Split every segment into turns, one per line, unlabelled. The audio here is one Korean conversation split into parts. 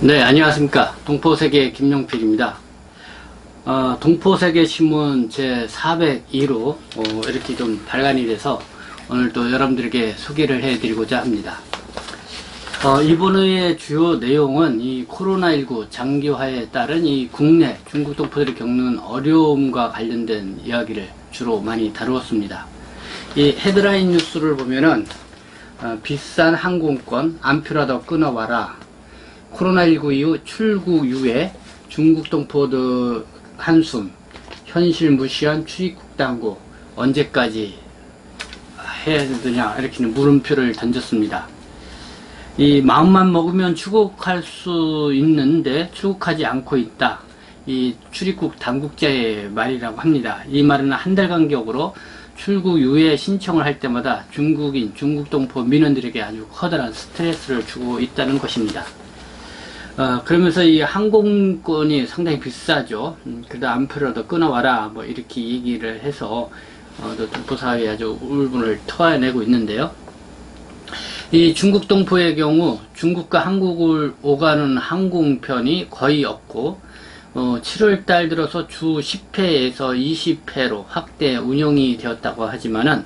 네, 안녕하십니까. 동포세계 김용필입니다. 동포세계신문 제402로 이렇게 좀 발간이 돼서 오늘 또 여러분들에게 소개를 해드리고자 합니다. 이번의 주요 내용은 이 코로나19 장기화에 따른 이 국내 중국 동포들이 겪는 어려움과 관련된 이야기를 주로 많이 다루었습니다. 이 헤드라인 뉴스를 보면은 비싼 항공권 안표라도 끊어와라, 코로나19 이후 출국 유예, 중국 동포들 한숨, 현실 무시한 출입국 당국 언제까지 해야 되느냐, 이렇게 물음표를 던졌습니다. 이 마음만 먹으면 출국할 수 있는데 출국하지 않고 있다. 이 출입국 당국자의 말이라고 합니다. 이 말은 한 달 간격으로 출국 유예 신청을 할 때마다 중국 동포 민원들에게 아주 커다란 스트레스를 주고 있다는 것입니다. 그러면서 이 항공권이 상당히 비싸죠. 그래도 안표라도 끊어와라, 뭐 이렇게 얘기를 해서 동포사회에 아주 울분을 토해내고 있는데요. 이 중국 동포의 경우 중국과 한국을 오가는 항공편이 거의 없고 7월달 들어서 주 10회에서 20회로 확대 운영이 되었다고 하지만은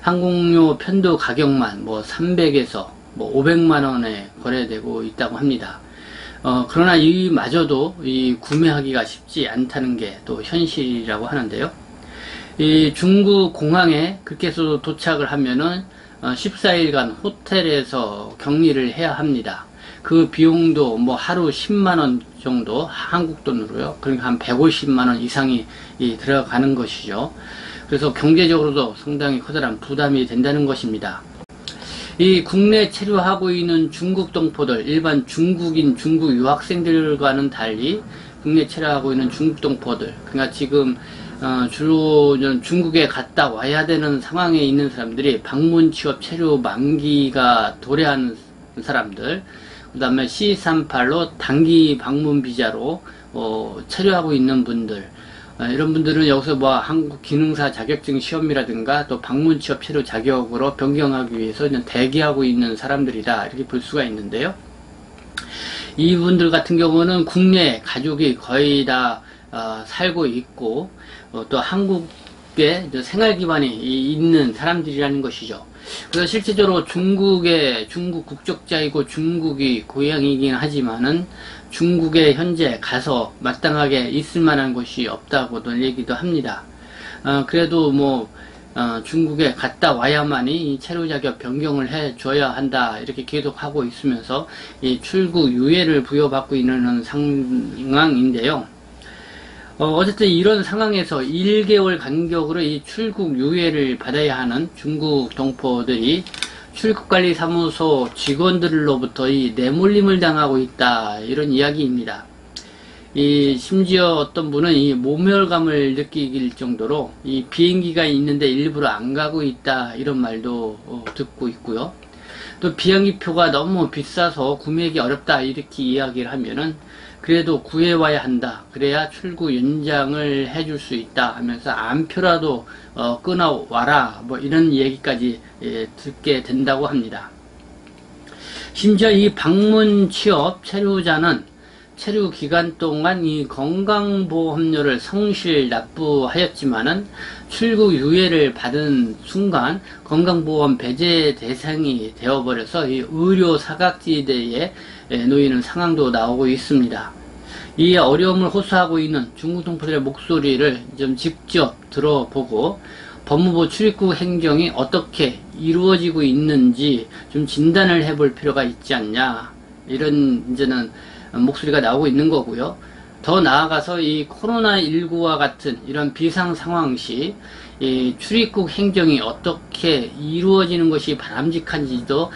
항공료 편도 가격만 300에서 500만원에 거래되고 있다고 합니다. 그러나 이마저도 구매하기가 쉽지 않다는 게 또 현실이라고 하는데요. 이 중국 공항에 그렇게 해서 도착을 하면은 14일간 호텔에서 격리를 해야 합니다. 그 비용도 하루 10만원 정도, 한국 돈으로요. 그러니까 한 150만원 이상이 들어가는 것이죠. 그래서 경제적으로도 상당히 커다란 부담이 된다는 것입니다. 이 국내 체류하고 있는 중국 동포들, 일반 중국인 중국 유학생들과는 달리 국내 체류하고 있는 중국 동포들, 그러니까 지금 주로 중국에 갔다 와야 되는 상황에 있는 사람들이 방문 취업 체류 만기가 도래한 사람들, 그 다음에 C38로 단기 방문 비자로 체류하고 있는 분들, 이런 분들은 여기서 한국 기능사 자격증 시험이라든가 또 방문 취업 체류 자격으로 변경하기 위해서 대기하고 있는 사람들이다, 이렇게 볼 수가 있는데요. 이분들 같은 경우는 국내 가족이 거의 다 살고 있고 또 한국에 생활 기반이 있는 사람들이라는 것이죠. 그래서 실제적으로 중국 국적자이고 중국이 고향이긴 하지만은 중국에 현재 가서 마땅하게 있을 만한 곳이 없다고도 얘기도 합니다. 그래도 중국에 갔다 와야만이 이 체류 자격 변경을 해줘야 한다, 이렇게 계속 하고 있으면서 이 출국 유예를 부여받고 있는 상황인데요. 어쨌든 이런 상황에서 1개월 간격으로 이 출국 유예를 받아야 하는 중국 동포들이 출국관리사무소 직원들로부터 이 내몰림을 당하고 있다, 이런 이야기입니다. 심지어 어떤 분은 이 모멸감을 느낄 정도로 이 비행기가 있는데 일부러 안 가고 있다, 이런 말도 듣고 있고요. 또 비행기표가 너무 비싸서 구매하기 어렵다, 이렇게 이야기를 하면은 그래도 구해와야 한다, 그래야 출국 연장을 해줄 수 있다 하면서 안표라도 끊어와라, 이런 얘기까지 듣게 된다고 합니다. 심지어 이 방문 취업 체류자는 체류 기간 동안 이 건강보험료를 성실 납부하였지만은 출국 유예를 받은 순간 건강보험 배제 대상이 되어버려서 이 의료 사각지대에 놓이는 상황도 나오고 있습니다. 이 어려움을 호소하고 있는 중국 동포들의 목소리를 좀 직접 들어보고 법무부 출입국 행정이 어떻게 이루어지고 있는지 좀 진단을 해볼 필요가 있지 않냐, 이런 이제는 목소리가 나오고 있는 거고요. 더 나아가서 이 코로나19와 같은 이런 비상 상황 시 이 출입국 행정이 어떻게 이루어지는 것이 바람직한지도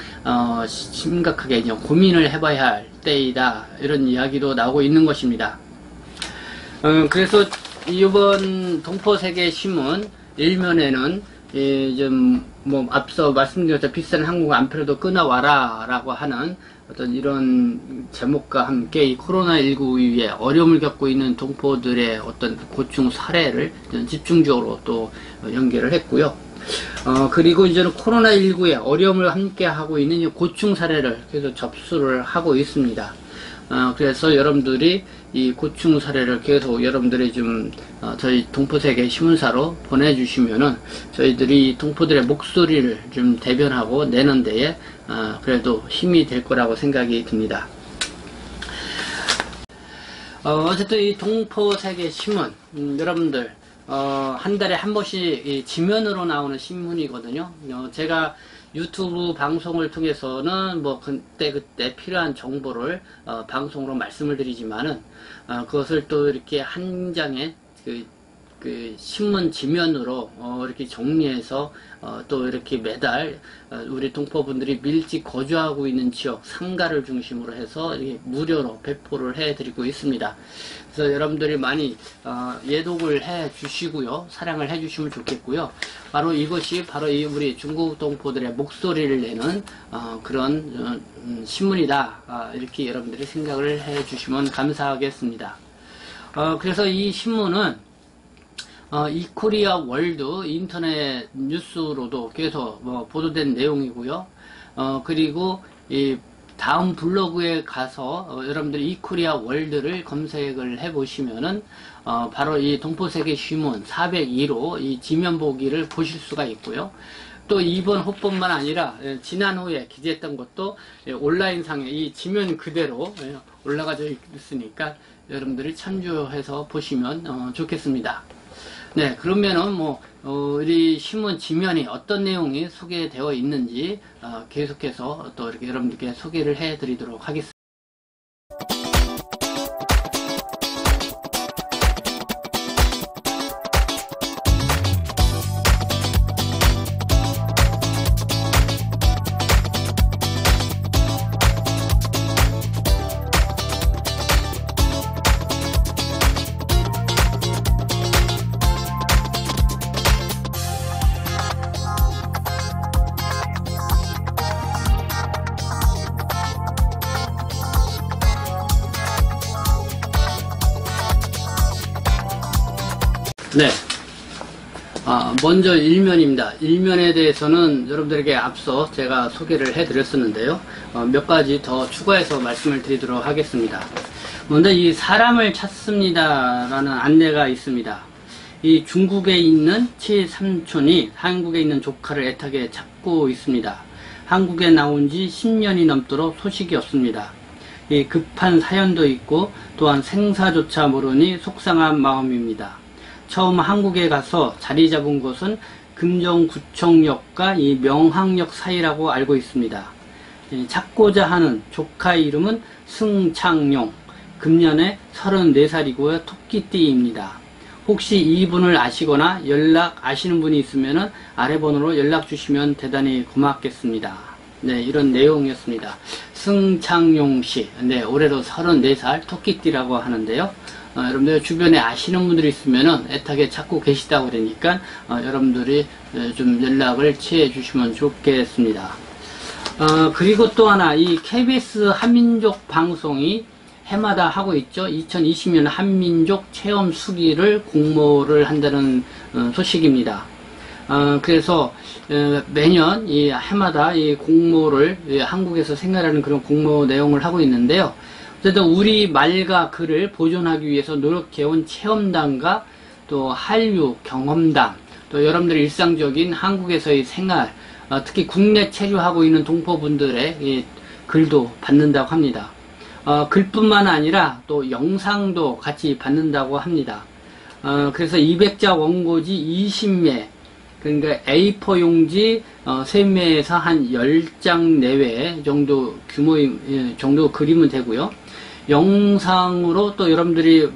심각하게 이제 고민을 해봐야 할 때이다, 이런 이야기도 나오고 있는 것입니다. 그래서 이번 동포세계신문 1면에는 앞서 말씀드렸던 비싼 항공 안표라도 끊어와라 라고 하는 어떤 이런 제목과 함께 이 코로나19 이후에 어려움을 겪고 있는 동포들의 어떤 고충 사례를 집중적으로 또 연결을 했고요. 그리고 이제는 코로나19의 어려움을 함께 하고 있는 고충 사례를 계속 접수를 하고 있습니다. 그래서 여러분들이 이 고충 사례를 계속 여러분들이 좀 저희 동포세계 신문사로 보내주시면은 저희들이 동포들의 목소리를 좀 대변하고 내는 데에 그래도 힘이 될 거라고 생각이 듭니다. 어쨌든 이 동포세계 신문, 여러분들 한 달에 한 번씩 이 지면으로 나오는 신문이거든요. 제가 유튜브 방송을 통해서는 뭐 그때 필요한 정보를 방송으로 말씀을 드리지만은 그것을 또 이렇게 한 장의 그 신문 지면으로 이렇게 정리해서 또 이렇게 매달 우리 동포분들이 밀집 거주하고 있는 지역 상가를 중심으로 해서 이렇게 무료로 배포를 해드리고 있습니다. 그래서 여러분들이 많이 예독을 해 주시고요, 사랑을 해 주시면 좋겠고요. 바로 이것이 바로 이 우리 중국 동포들의 목소리를 내는 그런 신문이다, 이렇게 여러분들이 생각을 해 주시면 감사하겠습니다. 그래서 이 신문은 이코리아 월드 인터넷 뉴스로도 계속 보도된 내용이고요. 그리고 이 다음 블로그에 가서 여러분들이 이코리아 월드를 검색을 해보시면은 바로 이 동포세계 신문 402로 이 지면 보기를 보실 수가 있고요. 또 이번 호뿐만 아니라 지난 후에 기재했던 것도 온라인상에 이 지면 그대로 올라가져 있으니까 여러분들이 참조해서 보시면 좋겠습니다. 네, 그러면은 우리 신문 지면이 어떤 내용이 소개되어 있는지 계속해서 또 이렇게 여러분들께 소개를 해 드리도록 하겠습니다. 네. 먼저 일면입니다. 일면에 대해서는 여러분들에게 앞서 제가 소개를 해드렸었는데요. 몇 가지 더 추가해서 말씀을 드리도록 하겠습니다. 먼저 이 사람을 찾습니다 라는 안내가 있습니다. 이 중국에 있는 친삼촌이 한국에 있는 조카를 애타게 찾고 있습니다. 한국에 나온 지 10년이 넘도록 소식이 없습니다. 이 급한 사연도 있고 또한 생사조차 모르니 속상한 마음입니다. 처음 한국에 가서 자리 잡은 곳은 금정구청역과 이 명항역 사이라고 알고 있습니다. 찾고자 하는 조카 이름은 승창용, 금년에 34살이고요. 토끼띠입니다. 혹시 이분을 아시거나 아시는 분이 있으면 아래 번호로 연락 주시면 대단히 고맙겠습니다. 네, 이런 내용이었습니다. 승창용 씨, 네, 올해로 34살 토끼띠라고 하는데요. 여러분들 주변에 아시는 분들이 있으면은 애타게 찾고 계시다고 그러니까 여러분들이 좀 연락을 취해 주시면 좋겠습니다. 그리고 또 하나, 이 KBS 한민족 방송이 해마다 하고 있죠. 2020년 한민족 체험 수기를 공모를 한다는 소식입니다. 그래서 매년 해마다 이 공모를 한국에서 생활하는 그런 공모 내용을 하고 있는데요. 어쨌든 우리 말과 글을 보존하기 위해서 노력해온 체험단과 또 한류 경험단, 또 여러분들의 일상적인 한국에서의 생활, 특히 국내 체류하고 있는 동포분들의 글도 받는다고 합니다. 글뿐만 아니라 또 영상도 같이 받는다고 합니다. 그래서 200자 원고지 20매, 그러니까 A4 용지 3매에서 한 10장 내외 정도 규모의 정도 그리면 되고요. 영상으로 또 여러분들이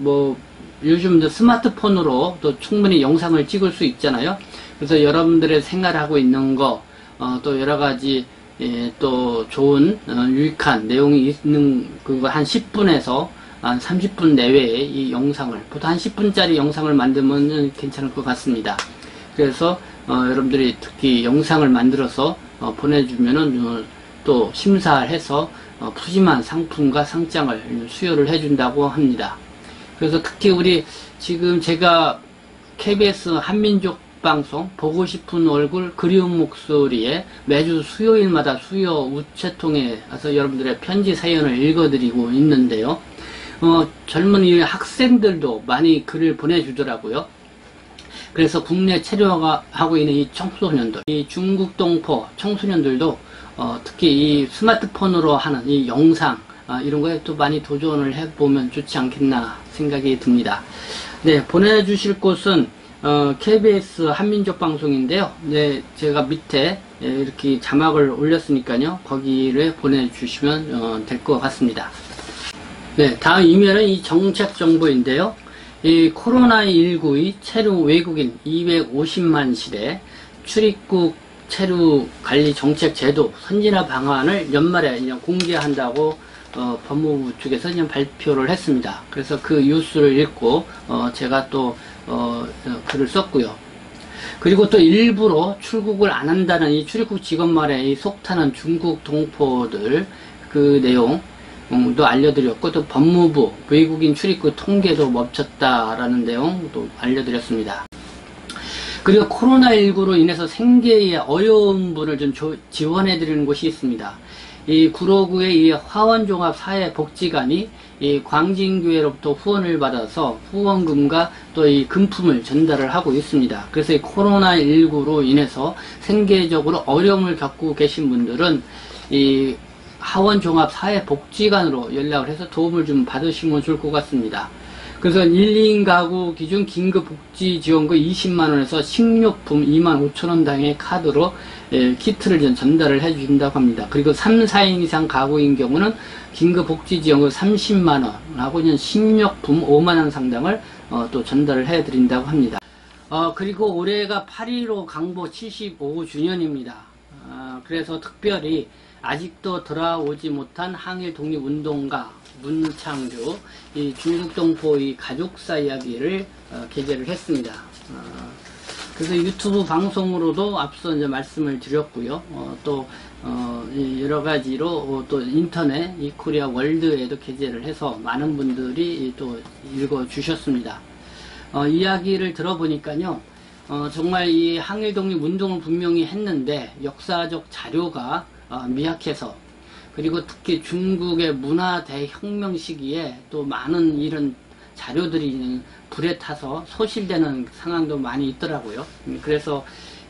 요즘 스마트폰으로 또 충분히 영상을 찍을 수 있잖아요. 그래서 여러분들의 생활하고 있는 거, 또 여러 가지 또 좋은 유익한 내용이 있는 그거 한 10분에서 한 30분 내외의 이 영상을, 보통 한 10분짜리 영상을 만들면 괜찮을 것 같습니다. 그래서 여러분들이 특히 영상을 만들어서 보내주면은 또 심사해서 푸짐한 상품과 상장을 수여를 해준다고 합니다. 그래서 특히 우리 지금 제가 KBS 한민족 육방송, 보고 싶은 얼굴, 그리운 목소리에 매주 수요일마다 수요 우체통에 와서 여러분들의 편지 사연을 읽어드리고 있는데요. 젊은 이 학생들도 많이 글을 보내주더라고요. 그래서 국내 체류하고 있는 이 청소년들, 이 중국 동포 청소년들도 특히 이 스마트폰으로 하는 이 영상 이런 거에 또 많이 도전을 해보면 좋지 않겠나 생각이 듭니다. 네, 보내주실 곳은 KBS 한민족 방송인데요. 네, 제가 밑에 이렇게 자막을 올렸으니까요. 거기를 보내주시면 될 것 같습니다. 네, 다음 이면은 이 정책 정보인데요. 이 코로나19의 체류 외국인 250만 시대 출입국 체류 관리 정책 제도 선진화 방안을 연말에 그냥 공개한다고 법무부 쪽에서 그냥 발표를 했습니다. 그래서 그 뉴스를 읽고 제가 또 글을 썼고요. 그리고 또 일부러 출국을 안 한다는 이 출입국 직원 말에 이 속타는 중국 동포들 그 내용도 알려드렸고, 또 법무부 외국인 출입국 통계도 멈췄다라는 내용도 알려드렸습니다. 그리고 코로나19로 인해서 생계에 어려운 분을 좀 지원해드리는 곳이 있습니다. 이 구로구의 이 화원종합사회복지관이 이 광진교회로부터 후원을 받아서 후원금과 또 이 금품을 전달을 하고 있습니다. 그래서 이 코로나19로 인해서 생계적으로 어려움을 겪고 계신 분들은 이 하원종합사회복지관으로 연락을 해서 도움을 좀 받으시면 좋을 것 같습니다. 그래서 1인 가구 기준 긴급복지지원금 20만원에서 식료품 25,000원 당의 카드로 키트를 전달을 해준다고 합니다. 그리고 3, 4인 이상 가구인 경우는 긴급복지지원금 30만원 하고 식료품 5만원 상당을 또 전달을 해드린다고 합니다. 그리고 올해가 8.15 강보 75주년입니다. 그래서 특별히 아직도 돌아오지 못한 항일 독립운동가 문창주, 이 중국 동포 이 가족사 이야기를 게재를 했습니다. 그래서 유튜브 방송으로도 앞서 이제 말씀을 드렸고요. 또 여러 가지로 또 인터넷 이 코리아 월드에도 게재를 해서 많은 분들이 또 읽어 주셨습니다. 이야기를 들어보니까요. 정말 이 항일 독립 운동을 분명히 했는데 역사적 자료가 미약해서, 그리고 특히 중국의 문화 대혁명 시기에 또 많은 이런 자료들이 불에 타서 소실되는 상황도 많이 있더라고요. 그래서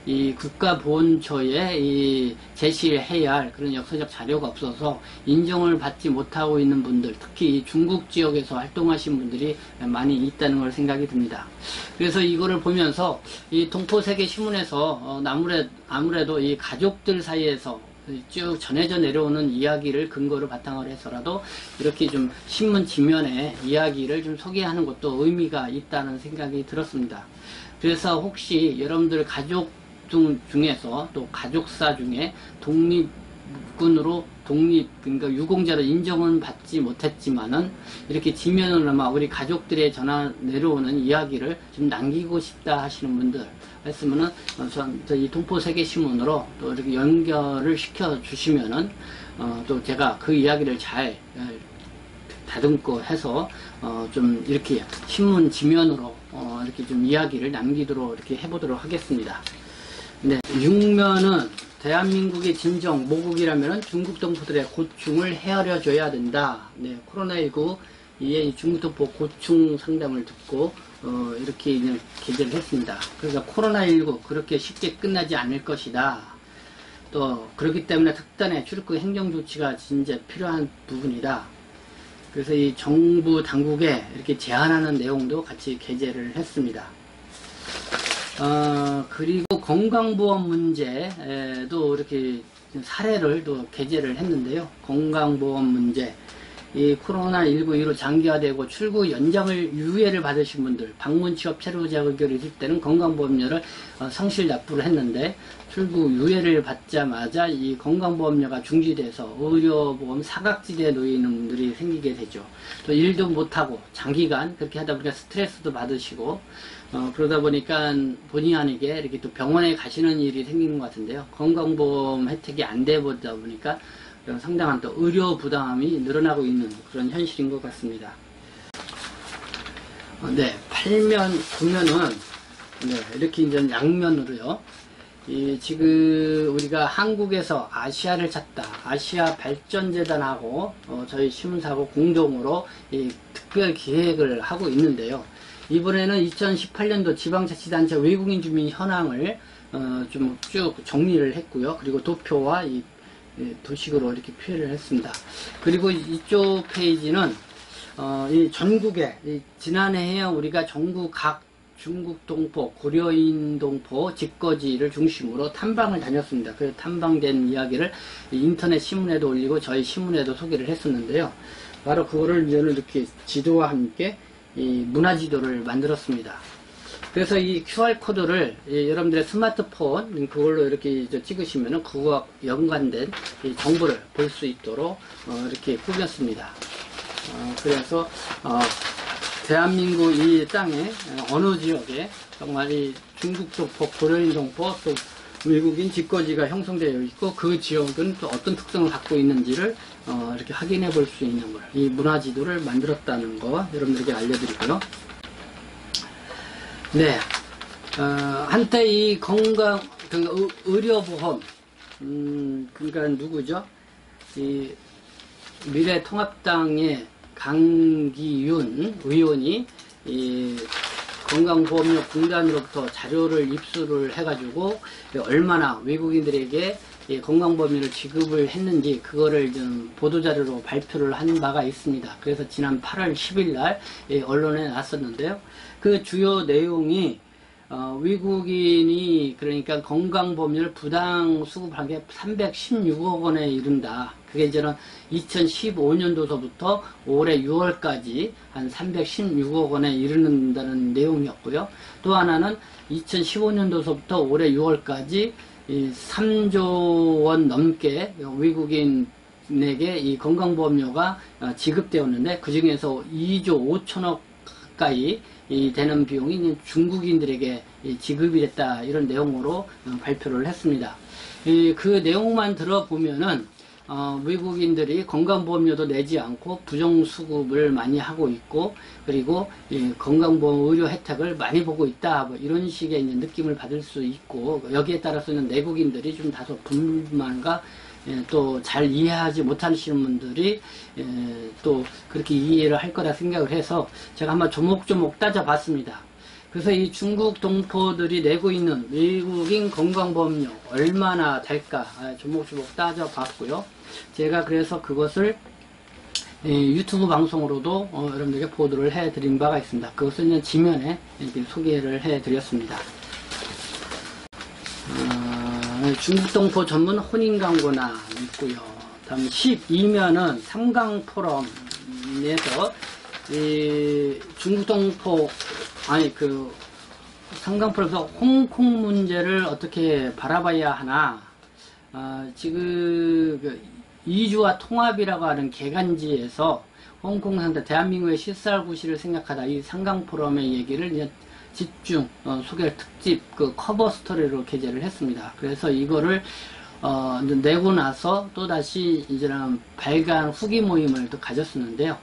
이 국가보훈처에 이 제시해야 할 그런 역사적 자료가 없어서 인정을 받지 못하고 있는 분들, 특히 이 중국 지역에서 활동하신 분들이 많이 있다는 걸 생각이 듭니다. 그래서 이거를 보면서 이 동포세계신문에서 아무래도 이 가족들 사이에서 쭉 전해져 내려오는 이야기를 근거를 바탕으로 해서라도 이렇게 좀 신문 지면에 이야기를 좀 소개하는 것도 의미가 있다는 생각이 들었습니다. 그래서 혹시 여러분들 가족 중에서 또 가족사 중에 독립군으로 그러니까 유공자로 인정은 받지 못했지만은 이렇게 지면으로나마 우리 가족들의 전화 내려오는 이야기를 좀 남기고 싶다 하시는 분들 했으면은 이 동포세계신문으로 또 이렇게 연결을 시켜 주시면은 또 제가 그 이야기를 잘 다듬고 해서 좀 이렇게 신문 지면으로 이렇게 좀 이야기를 남기도록 이렇게 해보도록 하겠습니다. 네, 6면은 대한민국의 진정 모국이라면 중국 동포들의 고충을 헤아려줘야 된다. 네, 코로나19 이에 중국 동포 고충 상담을 듣고 이렇게 그냥 게재를 했습니다. 그러니까 코로나19 그렇게 쉽게 끝나지 않을 것이다. 또 그렇기 때문에 특단의 출입국 행정 조치가 진짜 필요한 부분이다. 그래서 이 정부 당국에 이렇게 제안하는 내용도 같이 게재를 했습니다. 그리고 건강보험 문제도 이렇게 사례를 또 게재를 했는데요. 건강보험 문제, 이 코로나19 이후로 장기화되고 출국 연장을 유예를 받으신 분들, 방문 취업 체류 자격이 있을 때는 건강보험료를 성실 납부를 했는데 출국 유예를 받자마자 이 건강보험료가 중지돼서 의료보험 사각지대에 놓여 있는 분들이 생기게 되죠. 또 일도 못하고 장기간 그렇게 하다 보니까 스트레스도 받으시고 그러다 보니까 본의 아니게 이렇게 또 병원에 가시는 일이 생기는 것 같은데요. 건강보험 혜택이 안 돼 보다 보니까 상당한 또 의료 부담이 늘어나고 있는 그런 현실인 것 같습니다. 네, 8면, 9면은 네, 이렇게 이제 양면으로요. 지금 우리가 한국에서 아시아를 찾다, 아시아 발전재단하고 저희 신문사하고 공동으로 특별 기획을 하고 있는데요. 이번에는 2018년도 지방자치단체 외국인 주민 현황을 좀 쭉 정리를 했고요. 그리고 도표와 도식으로 이렇게 표현을 했습니다. 그리고 이쪽 페이지는 이 전국에 지난해에 우리가 전국 각 중국 동포, 고려인 동포 집거지를 중심으로 탐방을 다녔습니다. 그 탐방된 이야기를 인터넷 신문에도 올리고 저희 신문에도 소개를 했었는데요. 바로 그거를 이렇게 지도와 함께 이 문화지도를 만들었습니다. 그래서 이 QR코드를 여러분들의 스마트폰 그걸로 이렇게 찍으시면은 그거와 연관된 정보를 볼 수 있도록 이렇게 꾸몄습니다. 그래서 대한민국 이 땅에 어느 지역에 정말 이 중국 동포, 고려인 동포, 또 외국인 집거지가 형성되어 있고 그 지역은 또 어떤 특성을 갖고 있는지를 이렇게 확인해 볼 수 있는 걸, 이 문화지도를 만들었다는 거 여러분들에게 알려드리고요. 네, 한때 이 건강, 의료보험, 그러니까 누구죠? 이 미래통합당의 강기윤 의원이 이 건강보험료 공단으로부터 자료를 입수를 해가지고 얼마나 외국인들에게 건강보험료를 지급을 했는지 그거를 좀 보도자료로 발표를 한 바가 있습니다. 그래서 지난 8월 10일 날 언론에 났었는데요. 그 주요 내용이 외국인이 그러니까 건강보험료를 부당 수급한 게 316억 원에 이른다. 그게 이제는 2015년도서부터 올해 6월까지 한 316억 원에 이르는다는 내용이었고요. 또 하나는 2015년도서부터 올해 6월까지 이 3조 원 넘게 외국인에게 이 건강보험료가 지급되었는데 그 중에서 2조 5천억 가까이 되는 비용이 중국인들에게 지급이 됐다, 이런 내용으로 발표를 했습니다. 그 내용만 들어보면은 외국인들이 건강보험료도 내지 않고 부정수급을 많이 하고 있고, 그리고 건강보험 의료 혜택을 많이 보고 있다, 뭐 이런 식의 이제 느낌을 받을 수 있고, 여기에 따라서는 내국인들이 좀 다소 불만과 또 잘 이해하지 못하시는 분들이 또 그렇게 이해를 할 거라 생각을 해서 제가 한번 조목조목 따져봤습니다. 그래서 이 중국 동포들이 내고 있는 외국인 건강보험료 얼마나 될까 조목조목 따져봤고요. 제가 그래서 그것을 유튜브 방송으로도 여러분들에게 보도를 해드린 바가 있습니다. 그것은 지면에 이렇게 소개를 해드렸습니다. 중국 동포 전문 혼인 광고나 있고요. 다음 12면은 삼강 포럼에서 중국 동포 삼강 포럼에서 홍콩 문제를 어떻게 바라봐야 하나, 지금 이주와 통합이라고 하는 개간지에서 홍콩 상대 대한민국의 실살구시를 생각하다, 이 삼강 포럼의 얘기를 이제 집중 소개 특집 커버 스토리로 게재를 했습니다. 그래서 이거를 내고 나서 또 다시 이제는 발간 후기 모임을 또 가졌었는데요.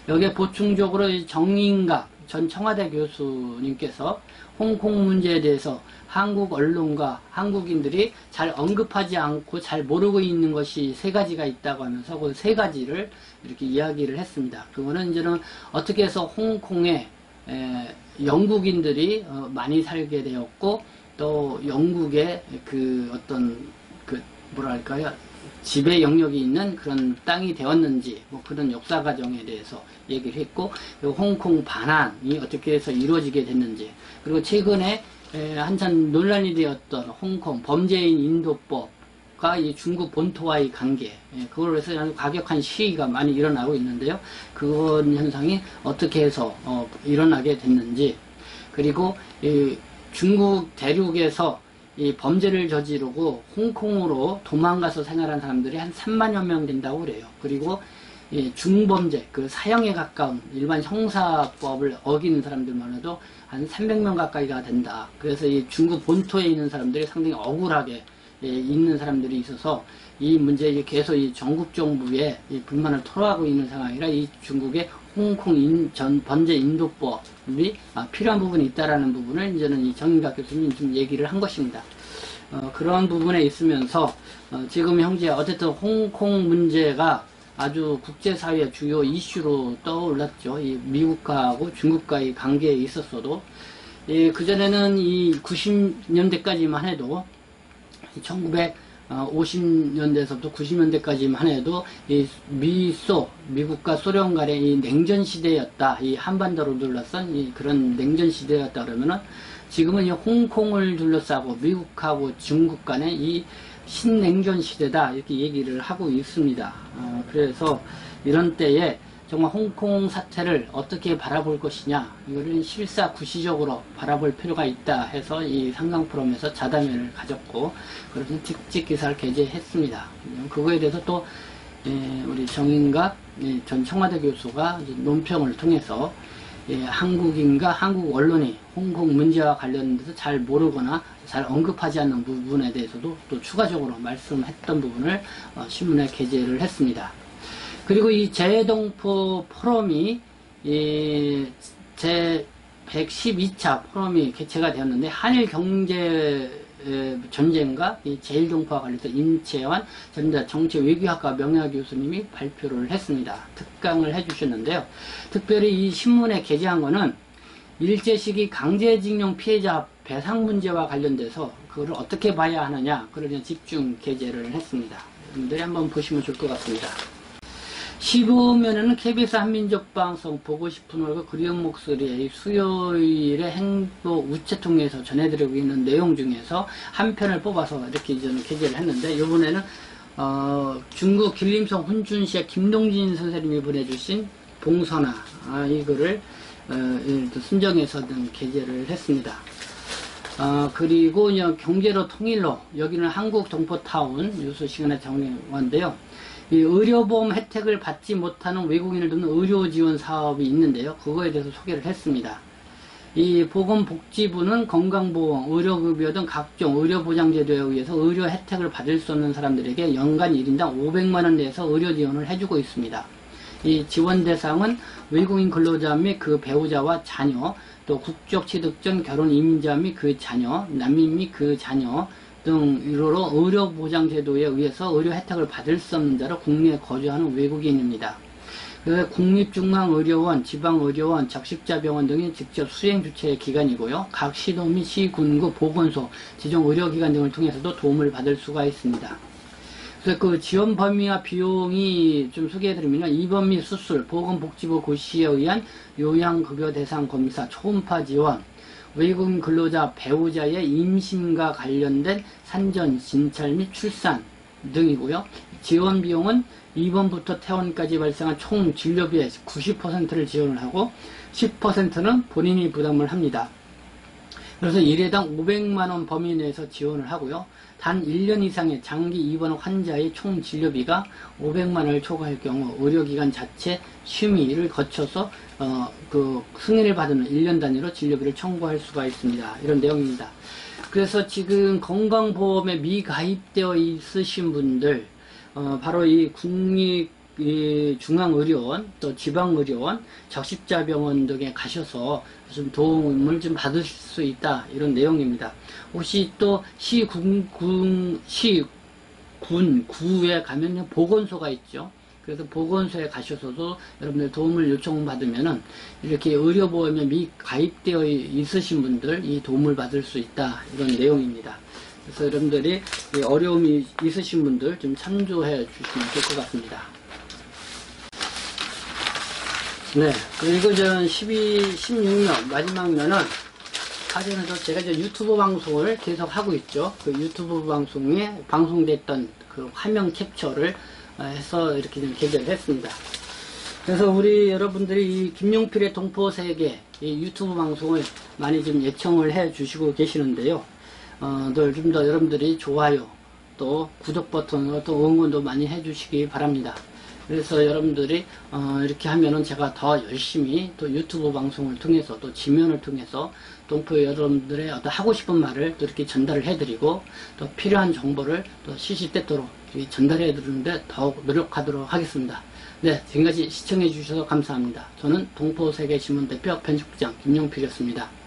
여기에 보충적으로 정인갑 전 청와대 교수님께서 홍콩 문제에 대해서 한국 언론과 한국인들이 잘 언급하지 않고 잘 모르고 있는 것이 세 가지가 있다고 하면서 그 세 가지를 이렇게 이야기를 했습니다. 그거는 이제는 어떻게 해서 홍콩에 영국인들이 많이 살게 되었고, 또 영국의 뭐랄까요, 지배 영역이 있는 그런 땅이 되었는지, 뭐 그런 역사 과정에 대해서 얘기를 했고, 홍콩 반환이 어떻게 해서 이루어지게 됐는지, 그리고 최근에 한참 논란이 되었던 홍콩 범죄인 인도법과 이 중국 본토와의 관계, 그걸로 해서 아주 과격한 시위가 많이 일어나고 있는데요. 그런 현상이 어떻게 해서 일어나게 됐는지, 그리고 중국 대륙에서 이 범죄를 저지르고 홍콩으로 도망가서 생활한 사람들이 한 3만여 명 된다고 그래요. 그리고 중범죄, 사형에 가까운 일반 형사법을 어기는 사람들만 해도 한 300명 가까이가 된다. 그래서 이 중국 본토에 있는 사람들이 상당히 억울하게 있는 사람들이 있어서 이 문제에 계속 이 전국 정부에 이 불만을 토로하고 있는 상황이라 이 중국의 홍콩 번제 인도법이 필요한 부분이 있다라는 부분을 이제는 이 정인각 교수님이 좀 얘기를 한 것입니다. 그런 부분에 있으면서 지금 현재 어쨌든 홍콩 문제가 아주 국제사회의 주요 이슈로 떠올랐죠. 이 미국하고 중국과의 관계에 있었어도 그전에는 이 90년대까지만 해도 1950년대에서부터 90년대까지만 해도 이 미국과 소련 간의 이 냉전 시대였다. 이 한반도를 둘러싼 이 그런 냉전 시대였다 그러면은 지금은 이 홍콩을 둘러싸고 미국하고 중국 간의 이 신냉전 시대다 이렇게 얘기를 하고 있습니다. 그래서 이런 때에 정말 홍콩 사태를 어떻게 바라볼 것이냐 이거를 실사구시적으로 바라볼 필요가 있다 해서 이 상강 포럼에서 자담회를 가졌고 그래서 특집 기사를 게재했습니다. 그거에 대해서 또 우리 정인각 전 청와대 교수가 논평을 통해서 한국인과 한국 언론이 홍콩 문제와 관련돼서 잘 모르거나 잘 언급하지 않는 부분에 대해서도 또 추가적으로 말씀했던 부분을 신문에 게재를 했습니다. 그리고 이 재동포 포럼이 제 112차 포럼이 개최가 되었는데 한일 경제 전쟁과 이 제1동포와 관련해서 임채환 전 정치 외교학과 명예 교수님이 발표를 했습니다. 특강을 해주셨는데요. 특별히 이 신문에 게재한 거는 일제시기 강제징용 피해자 배상 문제와 관련돼서 그거를 어떻게 봐야 하느냐 그걸 집중 게재를 했습니다. 여러분들이 한번 보시면 좋을 것 같습니다. 15면에는 KBS 한민족방송 보고 싶은 얼굴 그리운 목소리의 수요일의 행복 우체통에서 전해드리고 있는 내용 중에서 한 편을 뽑아서 이렇게 저는 게재를 했는데 이번에는 중국 길림성 훈춘시의 김동진 선생님이 보내주신 봉선화 이 글을 순정해서 게재를 했습니다. 그리고 경제로 통일로 여기는 한국동포타운 뉴스 시간에 정리한데요. 이 의료보험 혜택을 받지 못하는 외국인을 돕는 의료지원 사업이 있는데요. 그거에 대해서 소개를 했습니다. 이 보건복지부는 건강보험, 의료급여 등 각종 의료보장제도에 의해서 의료 혜택을 받을 수 없는 사람들에게 연간 1인당 500만원 내에서 의료지원을 해주고 있습니다. 이 지원 대상은 외국인 근로자 및 그 배우자와 자녀, 또 국적 취득 전 결혼 임자 및 그 자녀, 난민 및 그 자녀 등으로 의료보장제도에 의해서 의료 혜택을 받을 수 없는 자로 국내에 거주하는 외국인입니다. 국립중앙의료원, 지방의료원, 적십자병원 등이 직접 수행 주체의 기관이고요. 각 시도 및 시군구, 보건소, 지정의료기관 등을 통해서도 도움을 받을 수가 있습니다. 그래서 그 지원 범위와 비용이 좀 소개해드리면 입원 및 수술, 보건복지부 고시에 의한 요양급여 대상 검사, 초음파 지원, 외국인 근로자 배우자의 임신과 관련된 산전, 진찰 및 출산 등이고요. 지원 비용은 입원부터 퇴원까지 발생한 총 진료비의 90%를 지원을 하고 10%는 본인이 부담을 합니다. 그래서 1회당 500만원 범위 내에서 지원을 하고요. 단 1년 이상의 장기 입원 환자의 총 진료비가 500만원을 초과할 경우 의료기관 자체 심의를 거쳐서 그 승인을 받으면 1년 단위로 진료비를 청구할 수가 있습니다. 이런 내용입니다. 그래서 지금 건강보험에 미가입되어 있으신 분들 바로 이 중앙의료원, 또 지방의료원, 적십자병원 등에 가셔서 좀 도움을 좀 받을 수 있다 이런 내용입니다. 혹시 또 구에 가면 보건소가 있죠. 그래서 보건소에 가셔서도 여러분들 도움을 요청받으면은 이렇게 의료보험에 미가입되어 있으신 분들 이 도움을 받을 수 있다 이런 내용입니다. 그래서 여러분들이 어려움이 있으신 분들 좀 참조해 주시면 될 것 같습니다. 네, 그리고 전 16년 마지막 면은 사전에도 제가 이제 유튜브 방송을 계속 하고 있죠. 그 유튜브 방송에 방송됐던 그 화면 캡처를 해서 이렇게 좀 게재를 했습니다. 그래서 우리 여러분들이 이 김용필의 동포세계 이 유튜브 방송을 많이 좀 예청을 해 주시고 계시는데요. 좀 더 여러분들이 좋아요 또 구독 버튼 또 응원도 많이 해 주시기 바랍니다. 그래서 여러분들이 이렇게 하면은 제가 더 열심히 또 유튜브 방송을 통해서 또 지면을 통해서 동포 여러분들의 어떤 하고 싶은 말을 또 이렇게 전달을 해드리고 또 필요한 정보를 또 시시때때로 전달해 드리는데 더욱 노력하도록 하겠습니다. 네, 지금까지 시청해 주셔서 감사합니다. 저는 동포세계신문 대표 편집국장 김용필이었습니다.